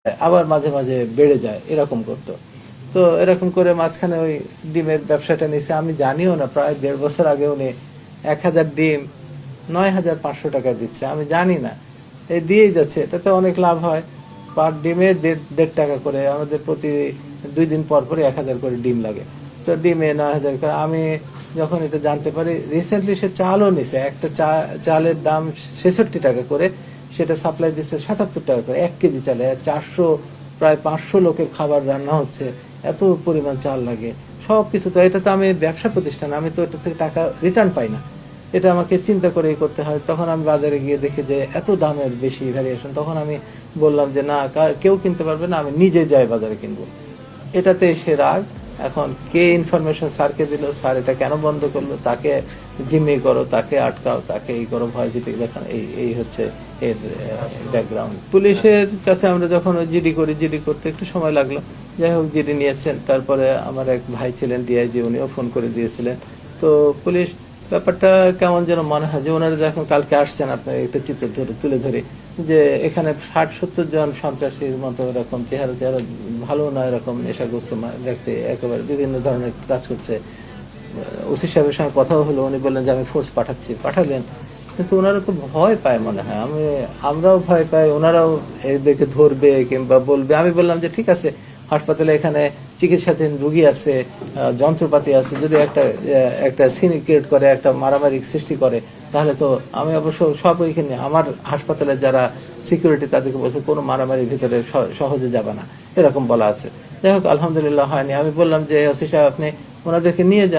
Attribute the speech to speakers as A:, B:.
A: আবার মাঝে মাঝে বেড়ে যায়, এরকম করতো। তো এরকম করে মাঝখানে ওই ডিমের ব্যবসাটা নিছে, আমি জানিও না প্রায় 1.5 বছর আগে উনি 1000 ডিম 9500 টাকা দিচ্ছে, আমি জানি না, এই দিয়েই যাচ্ছে। এটাতে অনেক লাভ হয়, পার ডিমে 1.5 টাকা করে, আমাদের প্রতি 2 দিন পর পরই 1000 করে ডিম লাগে। তো ডিমে 9000 করে। আমি যখন এটা জানতে পারি, রিসেন্টলি সে চালও নিছে, একটা চালের দাম 66 টাকা করে, সেটা সাপ্লাই দিচ্ছে 77 টাকা করে 1 কেজি চালে। 400 প্রায় 500 লোকের খাবার রান্না হচ্ছে, এত পরিমাণ চাল লাগে সব কিছু। তো এটা তো আমি ব্যবসা প্রতিষ্ঠান, আমি তো এটা থেকে টাকা রিটার্ন পাই না, এটা আমাকে চিন্তা করেই করতে হয়। তখন আমি বাজারে গিয়ে দেখি যে এত দামের বেশি ভ্যারিয়েশন, তখন আমি বললাম যে না, কেউ কিনতে পারবে না, আমি নিজে যাই বাজারে কিনবো। এটাতে সে রাগ। এখন কে ইনফরমেশন স্যারকে দিল, স্যার এটা কেন বন্ধ করলো, তাকে জিম্মি করো, তাকে আটকাও, তাকে এই করো, ভয় ভীতি দেখানো, এই হচ্ছে এর ব্যাকগ্রাউন্ড। পুলিশের কাছে আমরা যখন জিডি করি, জিডি করতে একটু সময় লাগলো। যাই হোক, জিডি নিয়েছেন। তারপরে আমার এক ভাই ছিলেন ডিআইজি, উনিও ফোন করে দিয়েছিলেন। তো পুলিশ ব্যাপারটা কেমন যেন মনে হয় যে ওনারা যখন কালকে আসছেন, আপনার একটা চিত্র তুলে ধরে যে এখানে 60-70 জন সন্ত্রাসীর মতো এরকম চেহারা চেহারা, ভালো না, এরকম নেশাগ্রস্ত দেখতে, একেবারে বিভিন্ন ধরনের কাজ করছে। ওসি সাহেবের সঙ্গে কথাও হলো, উনি বললেন যে আমি ফোর্স পাঠালেন, কিন্তু ওনারা তো ভয় পায় মনে হয়। আমরাও ভয় পাই, ওনারাও এদেরকে ধরবে কিংবা বলবে। আমি বললাম যে ঠিক আছে, হাসপাতালে এখানে চিকিৎসাধীন রুগী আছে, যন্ত্রপাতি আছে, যদি একটা সিন ক্রিয়েট করে, একটা মারামারি সৃষ্টি করে, তাহলে তো আমি অবশ্য সব ওইখানে আমার হাসপাতালে যারা সিকিউরিটি, তাদেরকে বলছে কোনো মারামারির ভিতরে সহজে যাবে না, এরকম বলা আছে। যাই হোক, আলহামদুলিল্লাহ হয়নি। আমি বললাম যে ওসি সাহেব, আপনি ওনাদেরকে নিয়ে যান।